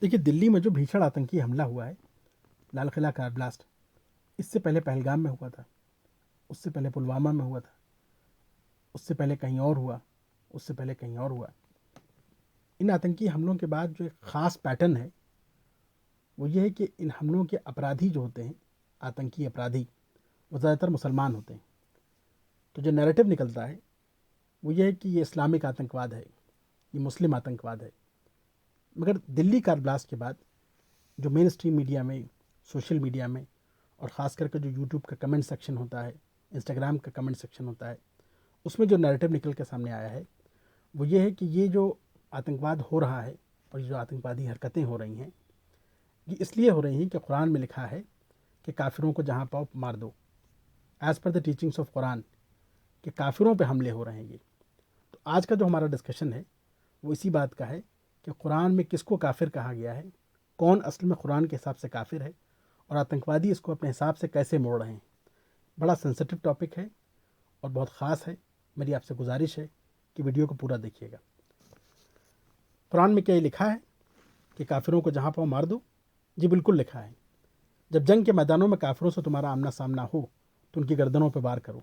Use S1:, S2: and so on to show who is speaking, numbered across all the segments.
S1: देखिए, दिल्ली में जो भीषण आतंकी हमला हुआ है, लाल किला कार ब्लास्ट, इससे पहले पहलगाम में हुआ था, उससे पहले पुलवामा में हुआ था, उससे पहले कहीं और हुआ, उससे पहले कहीं और हुआ। इन आतंकी हमलों के बाद जो एक ख़ास पैटर्न है वो ये है कि इन हमलों के अपराधी जो होते हैं, आतंकी अपराधी, वो ज़्यादातर मुसलमान होते हैं। तो जो नैरेटिव निकलता है वो ये है कि ये इस्लामिक आतंकवाद है, ये मुस्लिम आतंकवाद है। मगर दिल्ली कार ब्लास्ट के बाद जो मेन स्ट्रीम मीडिया में, सोशल मीडिया में, और ख़ास करके जो यूट्यूब का कमेंट सेक्शन होता है, इंस्टाग्राम का कमेंट सेक्शन होता है, उसमें जो नैरेटिव निकल के सामने आया है वो ये है कि ये जो आतंकवाद हो रहा है और ये जो आतंकवादी हरकतें हो रही हैं, ये इसलिए हो रही हैं कि कुरान में लिखा है कि काफिरों को जहाँ पाओ मार दो, as per the teachings of Quran, कि काफिरों पे हमले हो रहे हैं ये। तो आज का जो हमारा डिस्कशन है वो इसी बात का है कि कुरान में किसको काफिर कहा गया है, कौन असल में कुरान के हिसाब से काफिर है, और आतंकवादी इसको अपने हिसाब से कैसे मोड़ रहे हैं। बड़ा सेंसिटिव टॉपिक है और बहुत ख़ास है। मेरी आपसे गुजारिश है कि वीडियो को पूरा देखिएगा। कुरान में क्या ये लिखा है कि काफिरों को जहाँ पाओ मार दो? जी बिल्कुल लिखा है। जब जंग के मैदानों में काफिरों से तुम्हारा आमना सामना हो तो उनकी गर्दनों पर वार करो।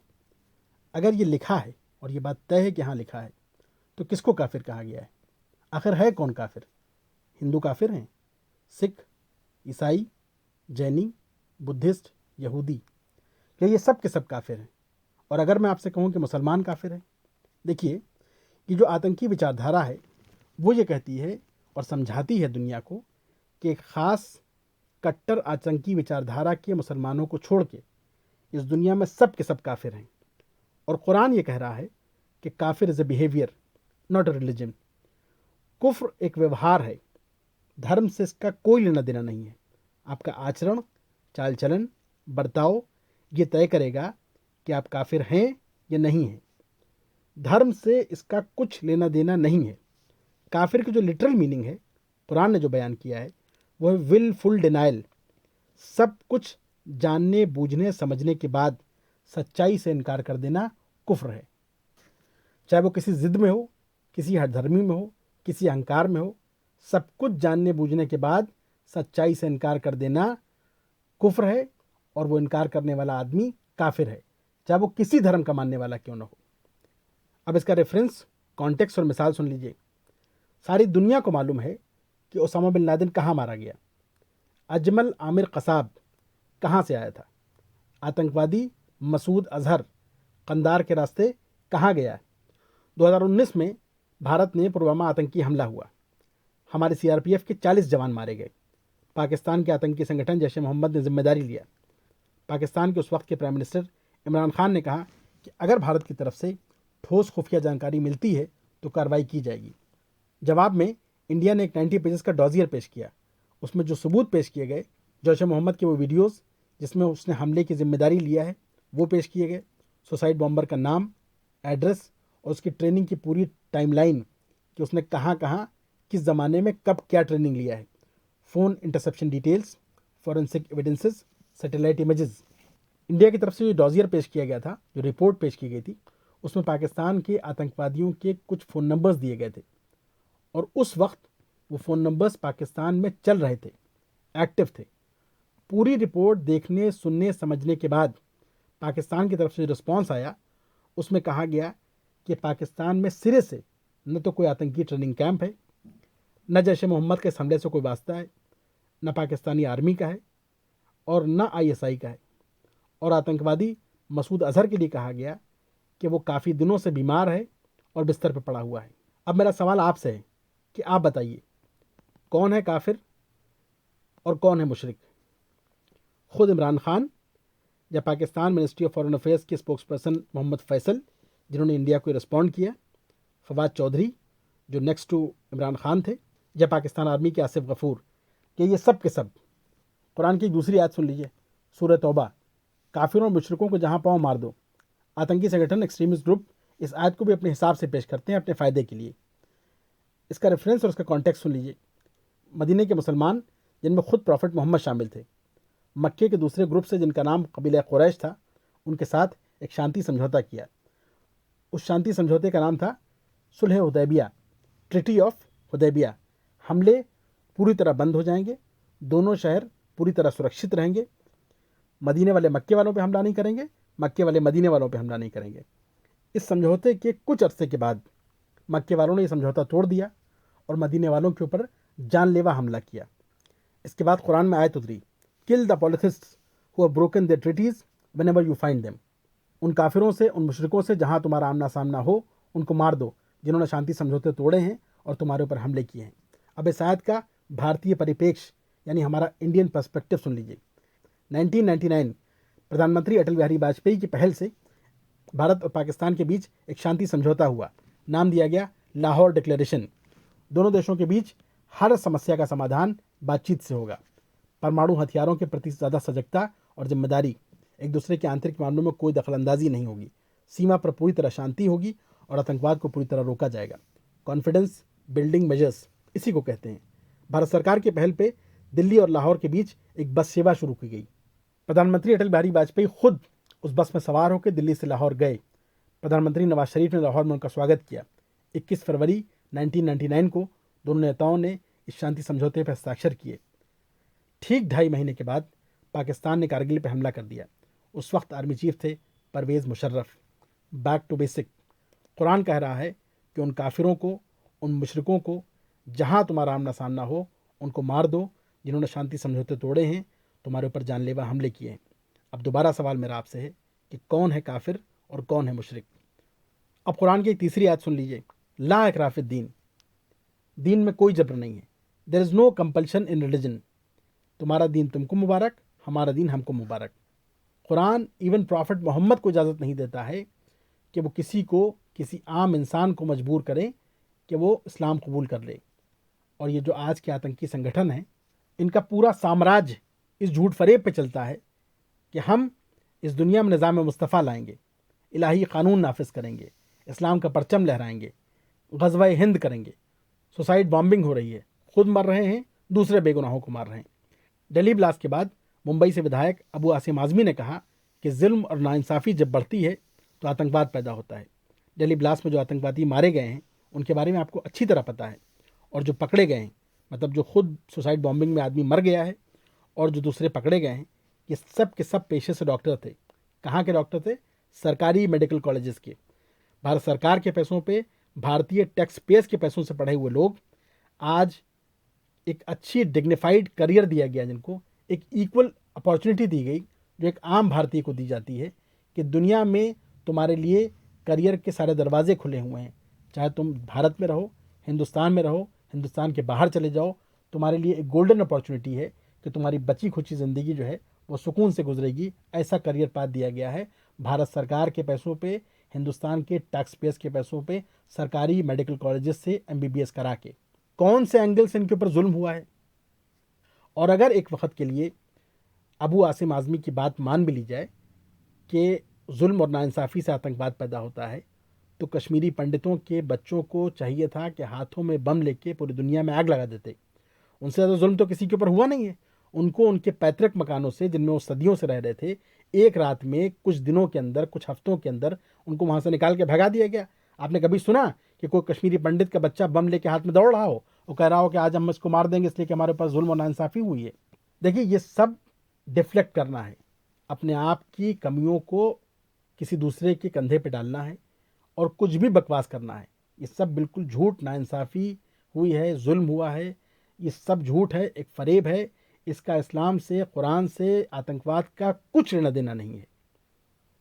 S1: अगर ये लिखा है और ये बात तय है कि हाँ लिखा है, तो किसको काफिर कहा गया है? आखिर है कौन काफिर? हिंदू काफिर हैं? सिख, ईसाई, जैनी, बुद्धिस्ट, यहूदी? क्या ये सब के सब काफिर हैं? और अगर मैं आपसे कहूँ कि मुसलमान काफिर हैं? देखिए, ये जो आतंकी विचारधारा है वो ये कहती है और समझाती है दुनिया को कि एक ख़ास कट्टर आतंकी विचारधारा के मुसलमानों को छोड़ के इस दुनिया में सब के सब काफिर हैं। और कुरान ये कह रहा है कि काफिर is a behaviour, not a religion. कुफ्र एक व्यवहार है, धर्म से इसका कोई लेना देना नहीं है। आपका आचरण, चाल चलन, बर्ताव ये तय करेगा कि आप काफिर हैं या नहीं हैं। धर्म से इसका कुछ लेना देना नहीं है। काफिर की जो लिटरल मीनिंग है, कुरान ने जो बयान किया है, वो है विलफुल डिनाइल। सब कुछ जानने बूझने समझने के बाद सच्चाई से इनकार कर देना कुफ्र है। चाहे वो किसी ज़िद में हो, किसी हठधर्मी में हो, किसी अहंकार में हो, सब कुछ जानने बूझने के बाद सच्चाई से इनकार कर देना कुफ्र है। और वो इनकार करने वाला आदमी काफिर है, चाहे वो किसी धर्म का मानने वाला क्यों ना हो। अब इसका रेफरेंस, कॉन्टेक्स्ट और मिसाल सुन लीजिए। सारी दुनिया को मालूम है कि ओसामा बिन लादेन कहाँ मारा गया। अजमल आमिर कसाब कहाँ से आया था? आतंकवादी मसूद अजहर कंदार के रास्ते कहाँ गया? 2019 में भारत में पुलवामा आतंकी हमला हुआ, हमारे सीआरपीएफ के 40 जवान मारे गए। पाकिस्तान के आतंकी संगठन जैश ए मोहम्मद ने जिम्मेदारी लिया। पाकिस्तान के उस वक्त के प्राइम मिनिस्टर इमरान खान ने कहा कि अगर भारत की तरफ से ठोस खुफिया जानकारी मिलती है तो कार्रवाई की जाएगी। जवाब में इंडिया ने एक 90 पेजेस का डॉजियर पेश किया। उसमें जो सबूत पेश किए गए, जैश ए मोहम्मद के वो वीडियोस जिसमें उसने हमले की जिम्मेदारी लिया है, वो पेश किए गए। सुसाइड बॉम्बर का नाम, एड्रेस और उसकी ट्रेनिंग की पूरी टाइमलाइन, कि उसने कहाँ कहाँ किस ज़माने में कब क्या ट्रेनिंग लिया है। Phone interception details, forensic evidences, satellite images. India की तरफ से जो डॉजियर पेश किया गया था, जो रिपोर्ट पेश की गई थी, उसमें पाकिस्तान के आतंकवादियों के कुछ फ़ोन नंबर्स दिए गए थे। और उस वक्त वो फ़ोन नंबर्स पाकिस्तान में चल रहे थे, एक्टिव थे। पूरी रिपोर्ट देखने, सुनने, समझने के बाद पाकिस्तान की तरफ से जो रिस्पॉन्स आया, उसमें कहा गया कि पाकिस्तान में सिरे से न तो कोई आतंकी ट्रेनिंग कैंप है, न जैश ए मोहम्मद के इस हमले से कोई वास्ता है, न पाकिस्तानी आर्मी का है और न आईएसआई का है। और आतंकवादी मसूद अजहर के लिए कहा गया कि वो काफ़ी दिनों से बीमार है और बिस्तर पर पड़ा हुआ है। अब मेरा सवाल आपसे है कि आप बताइए, कौन है काफिर और कौन है मुशरिक? खुद इमरान खान या Pakistan ministry of foreign affairs के स्पोक्स पर्सन मोहम्मद फैसल, जिन्होंने इंडिया को रिस्पॉन्ड किया, फवाद चौधरी जो नेक्स्ट टू इमरान खान थे, या पाकिस्तान आर्मी के आसिफ गफूर? कि ये सब के सब? कुरान की एक दूसरी आयत सुन लीजिए, सूरह तौबा, काफिरों और मुशरिकों को जहाँ पाओ मार दो। आतंकी संगठन, एक्सट्रीमिस्ट ग्रुप इस आयत को भी अपने हिसाब से पेश करते हैं, अपने फ़ायदे के लिए। इसका रेफरेंस और इसका कॉन्टेक्स्ट सुन लीजिए। मदीने के मुसलमान, जिनमें खुद प्रॉफिट मोहम्मद शामिल थे, मक्के के दूसरे ग्रुप से जिनका नाम कबीला कुरैश था, उनके साथ एक शांति समझौता किया। उस शांति समझौते का नाम था सुलह हुदैबिया, ट्रिटी ऑफ हुदैबिया। हमले पूरी तरह बंद हो जाएंगे, दोनों शहर पूरी तरह सुरक्षित रहेंगे, मदीने वाले मक्के वालों पे हमला नहीं करेंगे, मक्के वाले मदीने वालों पे हमला नहीं करेंगे। इस समझौते के कुछ अरसे के बाद मक्के वालों ने ये समझौता तोड़ दिया और मदीने वालों के ऊपर जानलेवा हमला किया। इसके बाद कुरान में आयत उतरी, kill the polytheists who have broken their treaties whenever you find them. उन काफिरों से, उन मुशरिकों से जहां तुम्हारा आमना सामना हो, उनको मार दो जिन्होंने शांति समझौते तोड़े हैं और तुम्हारे ऊपर हमले किए हैं। अब इस आयत का भारतीय परिप्रेक्ष्य यानी हमारा इंडियन पर्सपेक्टिव सुन लीजिए। 1999 प्रधानमंत्री अटल बिहारी वाजपेयी की पहल से भारत और पाकिस्तान के बीच एक शांति समझौता हुआ, नाम दिया गया लाहौर डिक्लेरेशन। दोनों देशों के बीच हर समस्या का समाधान बातचीत से होगा। परमाणु हथियारों के प्रति ज़्यादा सजगता और जिम्मेदारी, एक दूसरे के आंतरिक मामलों में कोई दखलंदाजी नहीं होगी, सीमा पर पूरी तरह शांति होगी और आतंकवाद को पूरी तरह रोका जाएगा। कॉन्फिडेंस बिल्डिंग मेजर्स इसी को कहते हैं। भारत सरकार के पहल पे दिल्ली और लाहौर के बीच एक बस सेवा शुरू की गई। प्रधानमंत्री अटल बिहारी वाजपेयी खुद उस बस में सवार होकर दिल्ली से लाहौर गए। प्रधानमंत्री नवाज शरीफ ने लाहौर में उनका स्वागत किया। 21 फरवरी 1999 को दोनों नेताओं ने इस शांति समझौते पर हस्ताक्षर किए। ठीक 2.5 महीने के बाद पाकिस्तान ने कारगिल पर हमला कर दिया। उस वक्त आर्मी चीफ थे Pervez Musharraf. Back to basic. Quran कह रहा है कि उन काफिरों को, उन मुशरिकों को जहां तुम्हारा आमना सामना हो, उनको मार दो जिन्होंने शांति समझौते तोड़े हैं, तुम्हारे ऊपर जानलेवा हमले किए हैं। अब दोबारा सवाल मेरा आपसे है कि कौन है काफिर और कौन है मुशरिक। अब कुरान की एक तीसरी आयत सुन लीजिए, ला इकराह फिद्दीन, दीन में कोई जबर नहीं है। There is no compulsion in religion, तुम्हारा दीन तुमको मुबारक, हमारा दीन हमको मुबारक। कुरान इवन प्रॉफिट मोहम्मद को इजाज़त नहीं देता है कि वो किसी आम इंसान को मजबूर करें कि वो इस्लाम कबूल कर ले। और ये जो आज के आतंकी संगठन हैं, इनका पूरा साम्राज्य इस झूठ फरेब पे चलता है कि हम इस दुनिया में निज़ाम मुस्तफ़ा लाएंगे, इलाही कानून नाफिज करेंगे, इस्लाम का परचम लहराएंगे, ग़ज़वा हिंद करेंगे। सुसाइड बॉम्बिंग हो रही है, खुद मर रहे हैं, दूसरे बेगुनाहों को मार रहे हैं। दिल्ली ब्लास्ट के बाद मुंबई से विधायक अबू आसिम आज़मी ने कहा कि जुल्म और नाइंसाफ़ी जब बढ़ती है तो आतंकवाद पैदा होता है। दिल्ली ब्लास्ट में जो आतंकवादी मारे गए हैं उनके बारे में आपको अच्छी तरह पता है, और जो पकड़े गए हैं, मतलब जो खुद सुसाइड बॉम्बिंग में आदमी मर गया है और जो दूसरे पकड़े गए हैं, ये सब के सब पेशे से डॉक्टर थे। कहाँ के डॉक्टर थे? सरकारी मेडिकल कॉलेजेस के। भारत सरकार के पैसों पे, भारतीय टैक्स पेयर्स के पैसों से पढ़े हुए लोग आज एक अच्छी डिग्निफाइड करियर दिया गया, जिनको एक इक्वल अपॉर्चुनिटी दी गई जो एक आम भारतीय को दी जाती है कि दुनिया में तुम्हारे लिए करियर के सारे दरवाजे खुले हुए हैं। चाहे तुम भारत में रहो, हिंदुस्तान में रहो, हिंदुस्तान के बाहर चले जाओ, तुम्हारे लिए एक गोल्डन अपॉर्चुनिटी है कि तुम्हारी बची खुची ज़िंदगी जो है वो सुकून से गुजरेगी। ऐसा करियर पाथ दिया गया है भारत सरकार के पैसों पे, हिंदुस्तान के टैक्स पेयर्स के पैसों पे, सरकारी मेडिकल कॉलेजेस से MBBS करा के। कौन से एंगल से इनके ऊपर जुल्म हुआ है? और अगर एक वक्त के लिए अबू आसिम आज़मी की बात मान भी ली जाए कि जुल्म और नाइंसाफ़ी से आतंकवाद पैदा होता है, तो कश्मीरी पंडितों के बच्चों को चाहिए था कि हाथों में बम लेके पूरी दुनिया में आग लगा देते। उनसे ज़्यादा जुल्म तो किसी के ऊपर हुआ नहीं है। उनको उनके पैतृक मकानों से, जिनमें वो सदियों से रह रहे थे, एक रात में, कुछ दिनों के अंदर, कुछ हफ्तों के अंदर उनको वहाँ से निकाल के भगा दिया गया। आपने कभी सुना कि कोई कश्मीरी पंडित का बच्चा बम लेके हाथ में दौड़ रहा हो और कह रहा हो कि आज हम इसको मार देंगे इसलिए कि हमारे पास जुल्म और नाइंसाफ़ी हुई है? देखिए, ये सब डिफ्लेक्ट करना है, अपने आप की कमियों को किसी दूसरे के कंधे पे डालना है और कुछ भी बकवास करना है। ये सब बिल्कुल झूठ, नाइंसाफ़ी हुई है, जुल्म हुआ है, ये सब झूठ है, एक फरेब है। इसका इस्लाम से, कुरान से, आतंकवाद का कुछ लेना देना नहीं है।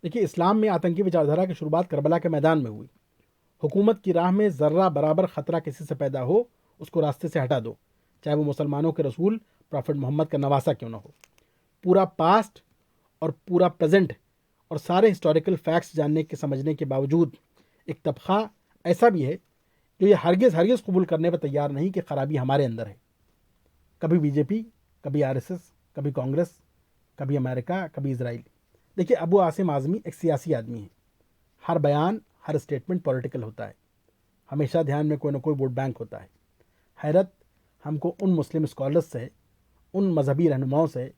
S1: देखिए, इस्लाम में आतंकी विचारधारा की शुरुआत करबला के मैदान में हुई। हुकूमत की राह में ज़र्रा बराबर ख़तरा किसी से पैदा हो, उसको रास्ते से हटा दो, चाहे वो मुसलमानों के रसूल प्रॉफिट मोहम्मद का नवासा क्यों ना हो। पूरा पास्ट और पूरा प्रेजेंट और सारे हिस्टोरिकल फैक्ट्स जानने के, समझने के बावजूद एक तबका ऐसा भी है जो ये हरगिज़ कबूल करने पर तैयार नहीं कि खराबी हमारे अंदर है। कभी बीजेपी, कभी RSS, कभी कांग्रेस, कभी अमेरिका, कभी इजराइल। देखिए, अबू आसिम आज़मी एक सियासी आदमी है। हर बयान, हर स्टेटमेंट पॉलिटिकल होता है। हमेशा ध्यान में कोई ना कोई वोट बैंक होता है। हैरत हमको उन मुस्लिम स्कॉलर्स से, उन मजहबी रहनुमाओं से,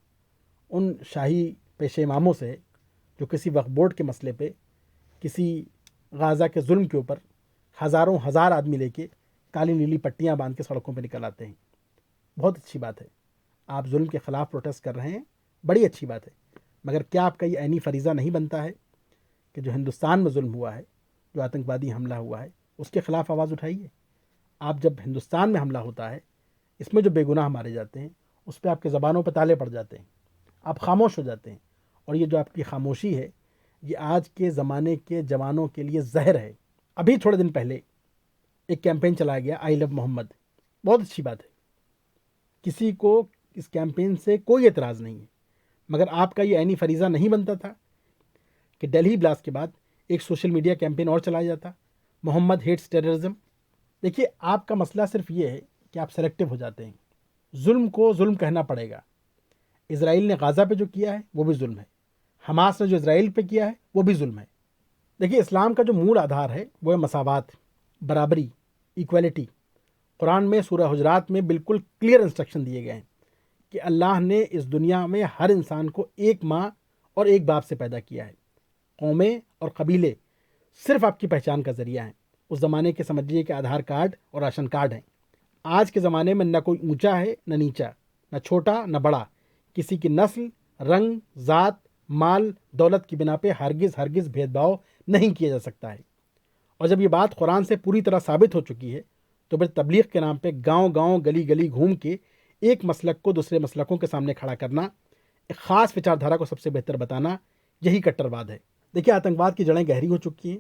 S1: उन शाही पेशे इमामों से जो किसी वक्फ बोर्ड के मसले पे, किसी गाज़ा के जुल्म के ऊपर हज़ारों हज़ार आदमी लेके काली नीली पट्टियाँ बांध के सड़कों पे निकल आते हैं। بہت اچھی بات ہے، آپ ظلم کے خلاف پروٹیسٹ کر رہے ہیں، بڑی اچھی بات ہے، مگر کیا آپ کا یہ عینی فریضہ نہیں بنتا ہے کہ جو ہندوستان میں ظلم ہوا ہے، جو آتنکوادی حملہ ہوا ہے، اس کے خلاف آواز اٹھائیے؟ آپ جب ہندوستان میں حملہ ہوتا ہے، اس میں جو بے گناہ مارے جاتے ہیں، اس پہ آپ کے زبانوں پہ تالے پڑ جاتے ہیں، آپ خاموش ہو جاتے ہیں، اور یہ جو آپ کی خاموشی ہے یہ آج کے زمانے کے جوانوں کے لیے زہر ہے۔ ابھی تھوڑے دن پہلے ایک کیمپین چلایا گیا، آئی لو محمد، بہت اچھی بات ہے، کسی کو اس کیمپین سے کوئی اعتراض نہیں ہے، مگر آپ کا یہ عینی فریضہ نہیں بنتا تھا کہ دہلی بلاسٹ کے بعد ایک سوشل میڈیا کیمپین اور چلایا جاتا، محمد ہیٹس ٹیررزم؟ دیکھیے، آپ کا مسئلہ صرف یہ ہے کہ آپ سلیکٹو ہو جاتے ہیں، ظلم کو ظلم کہنا پڑے گا۔ اسرائیل نے غازہ پہ جو کیا ہے وہ بھی ظلم ہے، حماس نے جو اسرائیل پہ کیا ہے وہ بھی ظلم ہے۔ دیکھیے، اسلام کا جو مول آدھار ہے وہ ہے مساوات، برابری، ایکویلٹی۔ قرآن میں سورہ حجرات میں بالکل کلیئر انسٹرکشن دیے گئے ہیں کہ اللہ نے اس دنیا میں ہر انسان کو ایک ماں اور ایک باپ سے پیدا کیا ہے۔ قومیں اور قبیلے صرف آپ کی پہچان کا ذریعہ ہیں۔ اس زمانے کے سمجھیے کہ آدھار کارڈ اور راشن کارڈ ہیں۔ آج کے زمانے میں نہ کوئی اونچا ہے نہ نیچا، نہ چھوٹا نہ بڑا، کسی کی نسل، رنگ، ذات، مال، دولت کی بنا پہ ہرگز بھید بھاؤ نہیں کیا جا سکتا ہے۔ اور جب یہ بات قرآن سے پوری طرح ثابت ہو چکی ہے تو پھر تبلیغ کے نام پہ گاؤں گاؤں گلی گلی گھوم کے ایک مسلک کو دوسرے مسلکوں کے سامنے کھڑا کرنا، ایک خاص وچار دھارا کو سب سے بہتر بتانا، یہی کٹرواد ہے۔ دیکھیے، آتنکواد کی جڑیں گہری ہو چکی ہیں،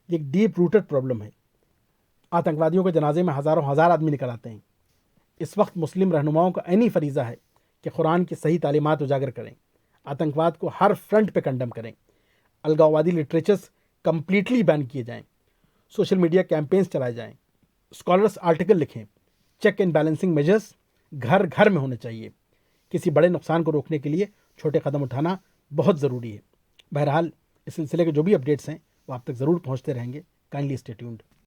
S1: یہ ایک ڈیپ روٹڈ پرابلم ہے۔ آتنکوادیوں کے جنازے میں ہزار آدمی نکل آتے ہیں۔ اس وقت مسلم رہنماؤں کا عینی فریضہ ہے کہ قرآن کی صحیح تعلیمات اجاگر کریں، آتنکواد کو ہر فرنٹ پہ کنڈم کریں، الگاووادی لٹریچرز کمپلیٹلی بین کیے جائیں، سوشل میڈیا کیمپینز چلائے جائیں، اسکالرس آرٹیکل لکھیں، چیک اینڈ بیلنسنگ میجرز گھر گھر میں ہونے چاہیے۔ کسی بڑے نقصان کو روکنے کے لیے چھوٹے قدم اٹھانا بہت ضروری ہے۔ بہرحال، اس سلسلے کے جو بھی اپڈیٹس ہیں وہ آپ تک ضرور پہنچتے رہیں گے۔ Kindly stay tuned.